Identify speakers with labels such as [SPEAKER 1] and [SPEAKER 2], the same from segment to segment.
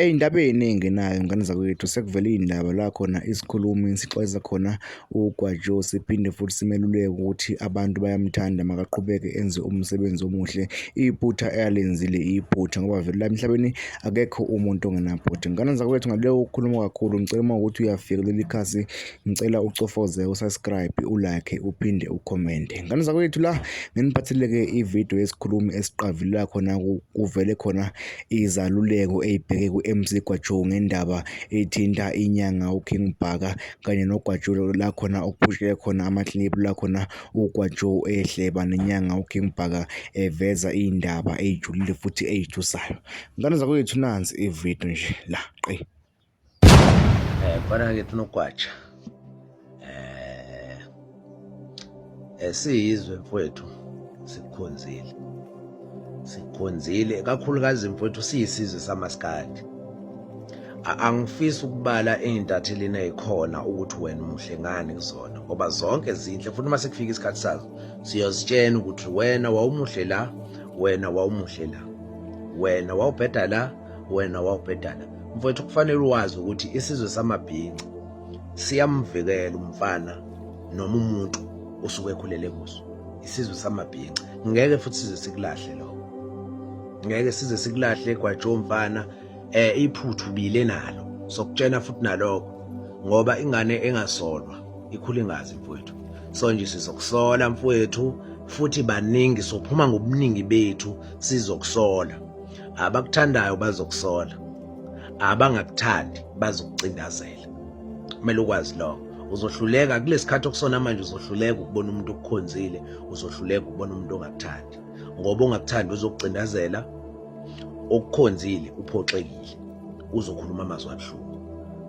[SPEAKER 1] Ey'ndaba ey'ningi nayo ngane zakwethu sekuvele iy'ndaba la khona isikhulumi sixwayisa khona uGwajo, siphinde futhi simeluleke ukuthi abantu bayamthanda makaqhubeke enze umsebenzi omuhle. Iphutha ayalenzile iphutha ngoba vele la emhlabeni akekho umuntu ongenaphutha. Ngane zakwethu ngaleyo ukukhuluma kakhulu ngicela uma ukuthi uyafika kuleli khasi ngicela ucofoze usubscribe, ulike, uphinde ucommente. Ngane zakwethu la nginiphathele-ke ividiyo yesikhulumi esiqavile la khona kuvele khona izaluleko ey'bheke ku-MC Gwajo ngendaba ethinta inyanga uKing Bhaka kanye noGwajo la khona okuphusheke khona amakliphu la khona uGwajo ehleba nenyanga uKing Bhaka eveza iy'ndaba ey'julile futhi ey'thusayo. Ngane zakwethu nansi ividiyo nje la qi.
[SPEAKER 2] Mfana kethu noGwaja siyizwe mfowethu sikukhonzile kakhulukazi mfowethu siyisizwe samaskandi. Angifisi ukubala ey'ntatheleni ey'khona ukuthi wena umuhle ngani kuzona ngoba zonke zinhle futhi uma sekufika isikhathi sazo siyozitshena ukuthi wena wawumuhle la, wena wawumuhle la, wena wawubheda la, wena wawubheda la. Mfowethu kufanele uwazi ukuthi isizwe samabhinca siyamvikela umfana noma umuntu osuke ekhulele kuso. Isizwe samabhinca ngeke futhi size sikulahle lokho, ngeke size sikulahle Gwajo mfana. Iphuthu bile nalo sokutshena futhi nalokho ngoba ingane engasolwa ikhula ingazi mfowethu. So nje sizokusola mfowethu futhi baningi sophuma ngobuningi bethu sizokusola. Abakuthandayo bazokusola, abangakuthandi bazokucindazela. Kumele ukwazi lokho. Uzohluleka kulesikhathi okusona manje, uzohluleka ukubona umuntu okukhonzile, uzohluleka ukubona umuntu ongakuthandi ngoba ongakuthandi uzokucindazela, okukhonzile uphoxekile uzokhuluma amazwi abuhlungu.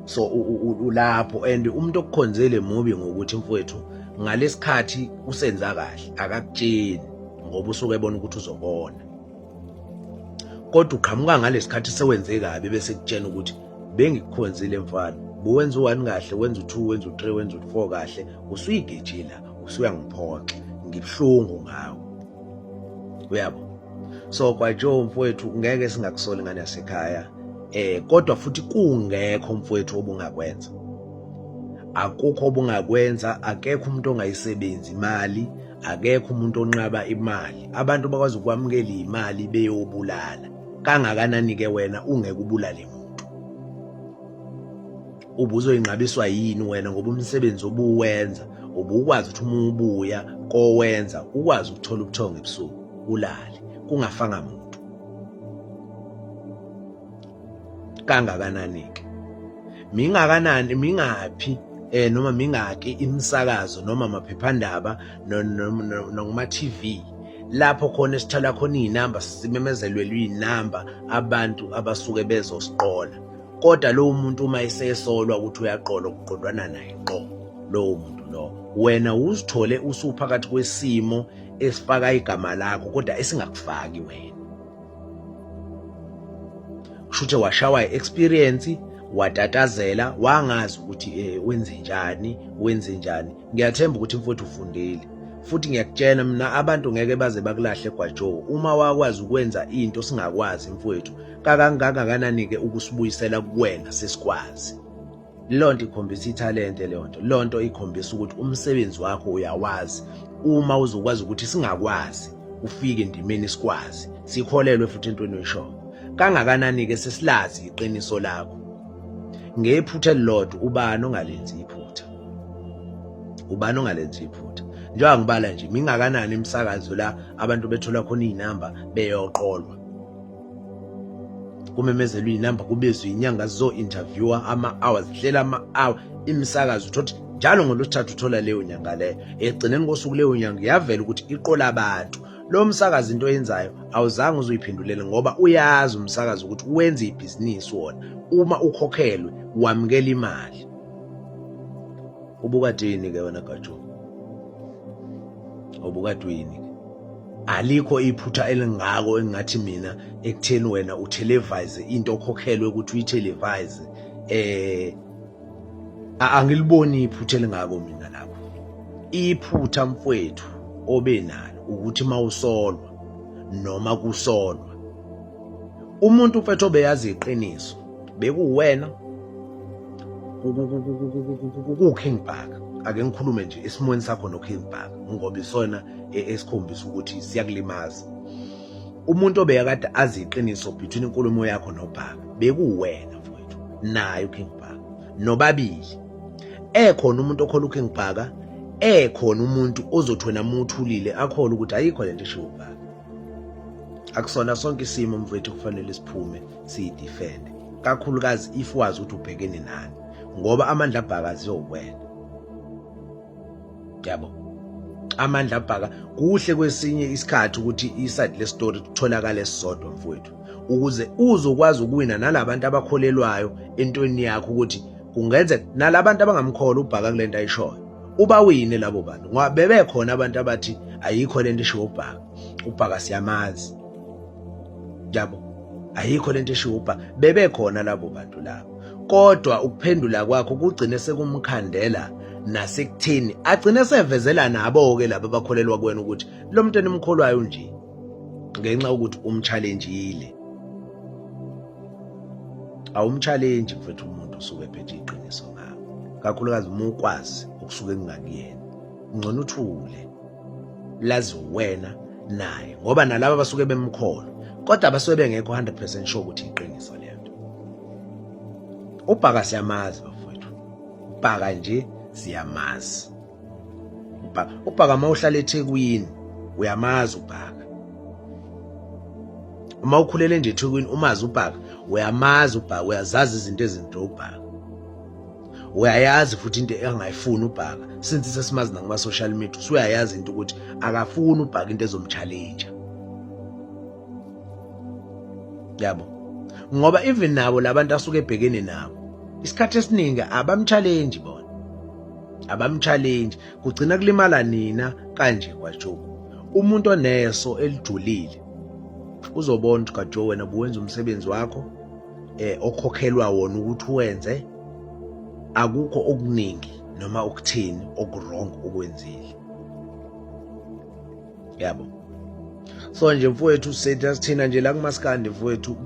[SPEAKER 2] So ulapho and umuntu okukhonzile mubi ngokuthi mfowethu ngalesikhathi usenza kahle akakutsheni ngoba usuke ebona ukuthi uzobona, kodwa uqhamuka ngalesikhathi sewenze kabi bese kutshena ukuthi bengikukhonzile mfana, buwenza u1 kahle, wenza u2, wenza u3, wenza u4 kahle, usuyigejila, usuyangiphoxa, ngibhlungu ngawe. Uyabo? So Gwajo mfowethu ngeke singakusoli ngane yasekhaya, kodwa futhi kungekho mfowethu obungakwenza. Akukho obungakwenza, akekho umuntu ongayisebenzi imali, akekho umuntu onqaba imali. Abantu bakwazi ukwamukela imali beyobulala. Kangakanani ke wena ungeke ubulale umuntu. Ubuzoyinqabiswa yini wena ngoba umsebenzi obuwenza ubukwazi ukuthi uma ubuya kowenza ukwazi ukuthola ubuthongo ebusuku ulale kungafanga muntu. Kangakanani ke mingaphi noma mingaki imisakazo noma amaphephandaba noma TV lapho khona esithala khona iy'namba simemezelwe iy'namba abantu abasuke bezosiqola, kodwa lowo muntu uma esesolwa ukuthi uyaqola ukuqondwana naye ngqo lowo muntu lo, wena uzithole usuphakathi kwesimo esifaka igama lakho kodwa esingakufaki wena. Kushuthi washawa i-experience, watatazela, wangazi ukuthi wenze njani. Ngiyathemba ukuthi mfowethu ufundile futhi ngiyakutshena mina abantu ngeke baze bakulahle Gwajo uma wakwazi ukwenza into singakwazi mfowethu. Kangakanani ke ukusibuyisela kuwena sesikwazi. Lonto ikhombisa ithalente, lonto ikhombisa ukuthi umsebenzi wakho uyawazi. Uma uzokwazi ukuthi singakwazi ufike endimeni sikwazi, sikholelwe futhi entweni oyishoyo. Kangakanani ke sesilazi iqiniso lakho. Ngephutha elilodwa ubani ongalenzi iphutha? Ubani ongalenzi iphutha? Njengoba ngibala nje mingakanani imisakazo la abantu bethola khona iy'namba beyoqolwa. Kumemezelwa iy'namba kubezwe inyanga zo-interviewer ama-hours, hlela ama-hour imisakazo uthothi njalo ngolwesithathu uthola leyo nyanga leyo. Ekugcineni kosuku leyo nyanga yavela ukuthi iqola abantu. Lo msakazi into oyenzayo awuzange uzuyiphendulele ngoba uyazi umsakazi ukuthi wenze ibhizinisi wona. Uma ukhokhelwe wamukela imali. Ubukadini ke wena Gwajo? Ubukadini ke? Alikho iphutha elingako engathi mina ekutheni wena utelevise into okhokhelwe ukuthi uyitelevise. Angiliboni iphutha elingako mina lapho. Iphutha mfowethu obenalo ukuthi mawusolwa noma kusolwa umuntu mfethu obeyazi iqiniso bekuwena uKing Bhaka. Ake ngikhulume nje esimweni sakho noKing Bhaka ngoba isona esikhombisa ukuthi siyakulimaza. Umuntu obeyakade azi iqiniso between inkulumo yakho noBhaka bekuwena mfowethu naye uKing Bhaka nobabili. Ekhona umuntu okhola uKing Bhaka, ekhona umuntu ozothi wena muthulile akholwa ukuthi ayikho lento eshiwo uBhaka. Akusona sonke isimo mfowethu kufanele siphume siyidefend, kakhulukazi if wazi ukuthi ubhekene nani, ngoba amandla aBhaka aziyowena. Yabo, amandla aBhaka kuhle kwesinye isikhathi ukuthi iside le story kutholakala esisodwa mfowethu, ukuze uzokwazi ukuwina nalabantu abakholelwayo entweni yakho ukuthi kungenzeka nalabantu abangamkholwa uBhaka kulento ayishoyo ubawine labo bantu, ngoba bebekhona abantu abathi ayikho lento eshiwo uBhaka, uBhaka siyamazi. Yabo, ayikho lento eshiwo uBhaka, bebekhona labo bantu labo. Kodwa ukuphendula kwakho kugcine sekumkhandela nasekuthini agcine sevezela nabo-ke laba abakholelwa kuwena ukuthi lo muntu enimkholwayo nje ngenxa yokuthi umchallengeile. Awumchallenge mfethu umuntu usuke ephethe iqiniso ngawo, kakhulukazi uma ukwazi okusuke kungakuyena. Ngcono uthule, lazi wena naye, ngoba nalabo basuke bemkholwa kodwa basuke bengekho 100% sure ukuthi iqiniso lento. uBhaka siyamazi bafowethu, uBhaka nje siyamazi. uBhaka uma uhlala eThekwini uyamazi uBhaka, uma ukhulele nje eThekwini umazi uBhaka, uyamazi uBhaka, uyazazi izinto ezinto uBhaka, uyayazi futhi into engayifuni uBhaka. Since sesimazi nakuma social media usuyayazi into ukuthi akafuni uBhaka into ezomchallenge. Yabo, ngoba even nabo labantu asuke ebhekene nabo isikhathi esiningi abamchallenge bona, abamchallenge, kugcina kulimala nina kanje kwaJobe. Umuntu oneso elijulile uzobona ukuthi kaJobe wena buwenza umsebenzi wakho okhokhelwa wona ukuthi uwenze, akukho okuningi noma ukuthini okurong okwenzile. Yabo, so nje mfowethu sithina nje la kuMaskandi mfowethu,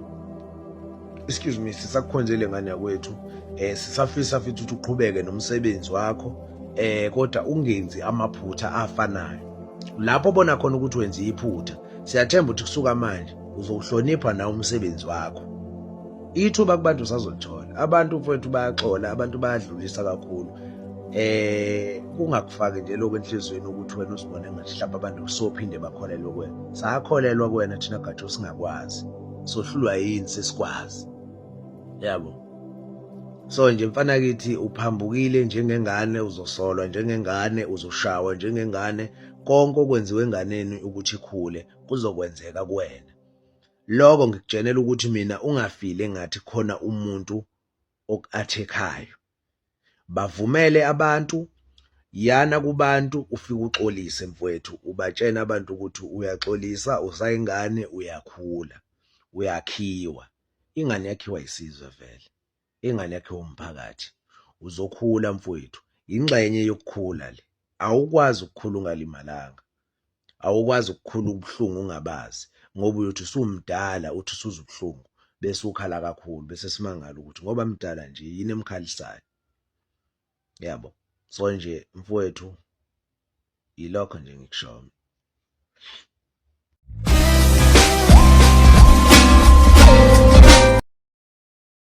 [SPEAKER 2] excuse me, sisakukhonzele ngane yakwethu, sisafisa futhi ukuthi uqhubeke nomsebenzi wakho, kodwa ungenzi amaphutha afanayo. Lapho bona khona ukuthi wenza iphutha, siyathemba ukuthi kusuka manje uzohlonipha na umsebenzi wakho. Ithuba kubantu usazolithola. Abantu mfowethu bayaxola, abantu bayadlulisa kakhulu. Kungakufaki nje lokho enhlizweni ukuthi wena usibone ngathi mhlawumbe abantu sophinde bakholelwe kuwena. Sakholelwa kuwena thina gatsho singakwazi, sohlulwa yini sesikwazi. Yabo, so nje mfana kithi uphambukile njengengane, uzosolwa njengengane, uzoshawa njengengane. Konke okwenziwe enganeni ukuthi ikhule kuzokwenzeka kuwena. Lokho ngikutshenela ukuthi mina ungafile engathi khona umuntu oku-attack-ayo. Bavumele abantu, yana kubantu, ufike uxolise mfowethu, ubatshena abantu ukuthi uyaxolisa, usayingane, uyakhula, uyakhiwa. Ingane yakhiwa isizwe vele, ingane yakhiwa umphakathi. Uzokhula mfowethu, ingxenye yokukhula le. Awukwazi ukukhula ungalimalanga, awukwazi ukukhula ubuhlungu ungabazi, ngoba uyothi usumdala uthi usuzwa ubuhlungu bese ukhala kakhulu, bese simangala ukuthi ngoba mdala nje yini emkhalisayo. Yabo, so nje mfowethu ilokho nje ngikushoyo.